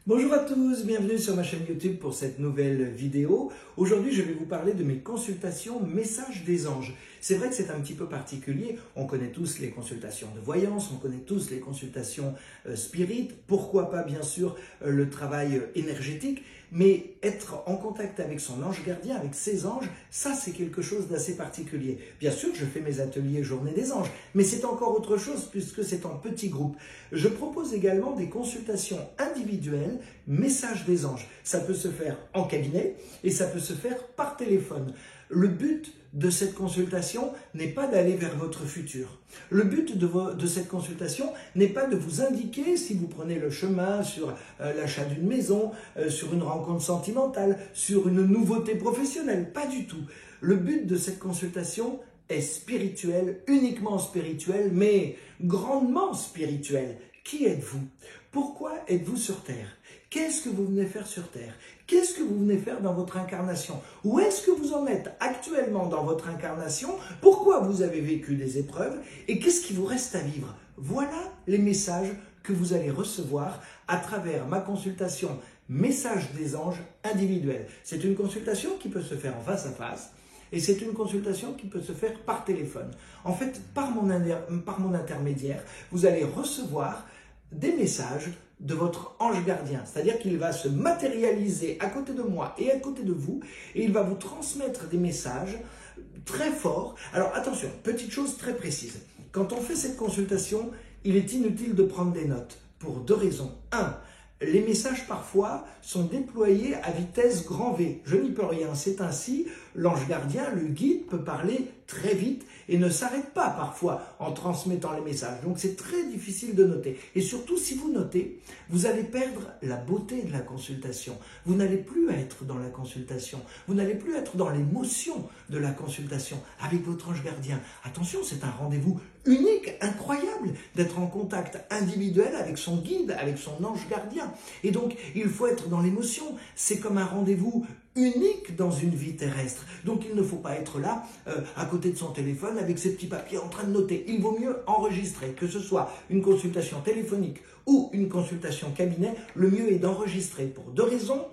Bonjour à tous, bienvenue sur ma chaîne YouTube pour cette nouvelle vidéo. Aujourd'hui, je vais vous parler de mes consultations Messages des anges. C'est vrai que c'est un petit peu particulier. On connaît tous les consultations de voyance, on connaît tous les consultations spirites. Pourquoi pas, bien sûr, le travail énergétique. Mais être en contact avec son ange gardien, avec ses anges, ça c'est quelque chose d'assez particulier. Bien sûr, je fais mes ateliers Journée des anges, mais c'est encore autre chose puisque c'est en petits groupes. Je propose également des consultations individuelles, Messages des anges. Ça peut se faire en cabinet et ça peut se faire par téléphone. Le but de cette consultation n'est pas d'aller vers votre futur. Le but de cette consultation n'est pas de vous indiquer si vous prenez le chemin sur l'achat d'une maison, sur une rencontre sentimentale, sur une nouveauté professionnelle. Pas du tout. Le but de cette consultation est spirituel, uniquement spirituel, mais grandement spirituel. Qui êtes-vous? Pourquoi êtes-vous sur Terre? Qu'est-ce que vous venez faire sur Terre? Qu'est-ce que vous venez faire dans votre incarnation? Où est-ce que vous en êtes actuellement dans votre incarnation? Pourquoi vous avez vécu des épreuves? Et qu'est-ce qui vous reste à vivre? Voilà les messages que vous allez recevoir à travers ma consultation Messages des anges individuels. C'est une consultation qui peut se faire en face à face. Et c'est une consultation qui peut se faire par téléphone. En fait, par mon intermédiaire, vous allez recevoir des messages de votre ange gardien. C'est-à-dire qu'il va se matérialiser à côté de moi et à côté de vous et il va vous transmettre des messages très forts. Alors attention, petite chose très précise. Quand on fait cette consultation, il est inutile de prendre des notes pour deux raisons. Un, les messages parfois sont déployés à vitesse grand V. Je n'y peux rien, c'est ainsi. L'ange gardien, le guide, peut parler très vite et ne s'arrête pas parfois en transmettant les messages. Donc c'est très difficile de noter. Et surtout, si vous notez, vous allez perdre la beauté de la consultation. Vous n'allez plus être dans la consultation. Vous n'allez plus être dans l'émotion de la consultation avec votre ange gardien. Attention, c'est un rendez-vous unique, incroyable, d'être en contact individuel avec son guide, avec son ange gardien. Et donc, il faut être dans l'émotion. C'est comme un rendez-vous unique dans une vie terrestre. Donc il ne faut pas être là à côté de son téléphone avec ses petits papiers en train de noter. Il vaut mieux enregistrer, que ce soit une consultation téléphonique ou une consultation cabinet, le mieux est d'enregistrer pour deux raisons.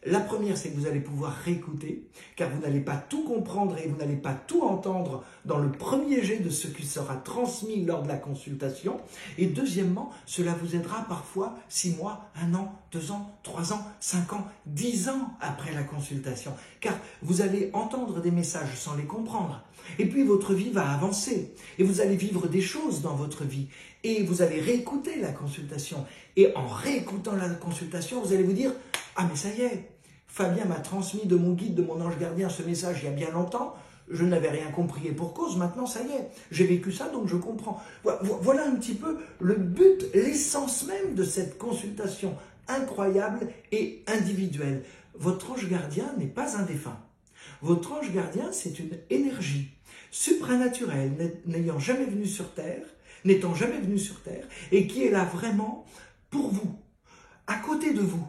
La première, c'est que vous allez pouvoir réécouter, car vous n'allez pas tout comprendre et vous n'allez pas tout entendre dans le premier jet de ce qui sera transmis lors de la consultation. Et deuxièmement, cela vous aidera parfois 6 mois, 1 an, 2 ans, 3 ans, 5 ans, 10 ans après la consultation. Car vous allez entendre des messages sans les comprendre. Et puis votre vie va avancer et vous allez vivre des choses dans votre vie. Et vous allez réécouter la consultation. Et en réécoutant la consultation, vous allez vous dire « Ah mais ça y est, Fabien m'a transmis de mon guide, de mon ange gardien ce message il y a bien longtemps. Je n'avais rien compris et pour cause, maintenant ça y est, j'ai vécu ça donc je comprends. » Voilà un petit peu le but, l'essence même de cette consultation incroyable et individuelle. Votre ange gardien n'est pas un défunt. Votre ange gardien, c'est une énergie supranaturelle, n'ayant jamais venu sur Terre, n'étant jamais venu sur Terre, et qui est là vraiment pour vous, à côté de vous,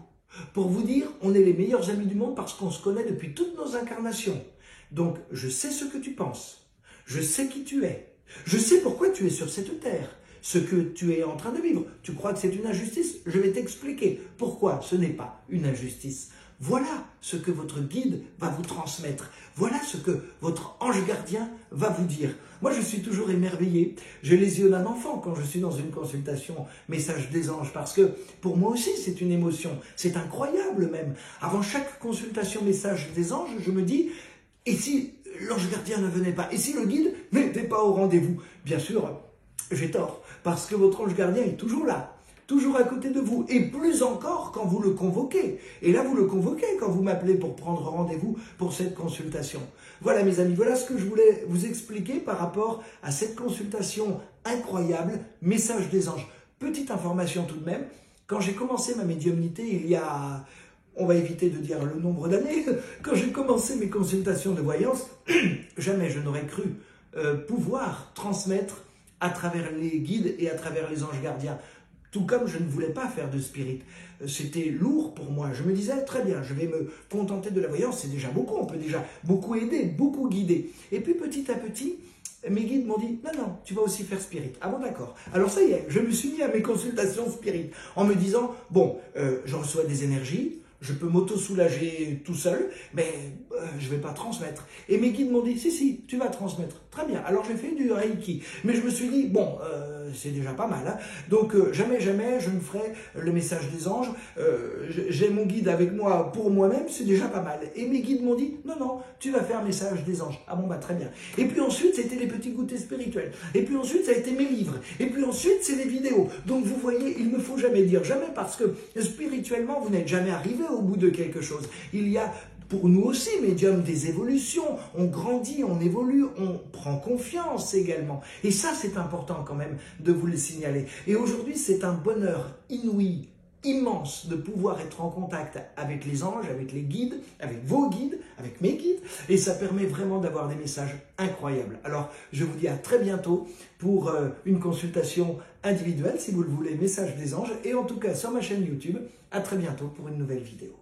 pour vous dire on est les meilleurs amis du monde parce qu'on se connaît depuis toutes nos incarnations. Donc, je sais ce que tu penses, je sais qui tu es, je sais pourquoi tu es sur cette terre, ce que tu es en train de vivre. Tu crois que c'est une injustice? Je vais t'expliquer pourquoi ce n'est pas une injustice. Voilà ce que votre guide va vous transmettre. Voilà ce que votre ange gardien va vous dire. Moi, je suis toujours émerveillé. J'ai les yeux d'un enfant quand je suis dans une consultation Messages des anges parce que pour moi aussi, c'est une émotion. C'est incroyable même. Avant chaque consultation Messages des anges, je me dis, et si l'ange gardien ne venait pas? Et si le guide n'était pas au rendez-vous? Bien sûr, j'ai tort parce que votre ange gardien est toujours là. Toujours à côté de vous, et plus encore quand vous le convoquez. Et là, vous le convoquez quand vous m'appelez pour prendre rendez-vous pour cette consultation. Voilà mes amis, voilà ce que je voulais vous expliquer par rapport à cette consultation incroyable, Messages des anges. Petite information tout de même, quand j'ai commencé ma médiumnité il y a, on va éviter de dire le nombre d'années, quand j'ai commencé mes consultations de voyance, jamais je n'aurais cru pouvoir transmettre à travers les guides et à travers les anges gardiens. Tout comme je ne voulais pas faire de spirit. C'était lourd pour moi. Je me disais, très bien, je vais me contenter de la voyance, c'est déjà beaucoup, on peut déjà beaucoup aider, beaucoup guider. Et puis petit à petit, mes guides m'ont dit, non, tu vas aussi faire spirit. Ah bon, d'accord. Alors ça y est, je me suis mis à mes consultations spirit en me disant, bon, je reçois des énergies, je peux m'auto-soulager tout seul, mais je ne vais pas transmettre. Et mes guides m'ont dit, si, tu vas transmettre. Très bien. Alors j'ai fait du Reiki. Mais je me suis dit, bon, c'est déjà pas mal. Hein. Donc jamais, je ne ferai le message des anges. J'ai mon guide avec moi pour moi-même, c'est déjà pas mal. Et mes guides m'ont dit, non, tu vas faire message des anges. Ah bon, bah très bien. Et puis ensuite, c'était les petits goûters spirituels. Et puis ensuite, ça a été mes livres. Et puis ensuite, c'est les vidéos. Donc vous voyez, il ne faut jamais dire jamais parce que spirituellement, vous n'êtes jamais arrivé au bout de quelque chose. Il y a pour nous aussi, médium, des évolutions. On grandit, on évolue, on prend confiance également. Et ça, c'est important quand même de vous le signaler. Et aujourd'hui, c'est un bonheur inouï, immense de pouvoir être en contact avec les anges, avec les guides, avec vos guides, avec mes guides. Et ça permet vraiment d'avoir des messages incroyables. Alors, je vous dis à très bientôt pour une consultation individuelle, si vous le voulez, message des anges. Et en tout cas, sur ma chaîne YouTube, à très bientôt pour une nouvelle vidéo.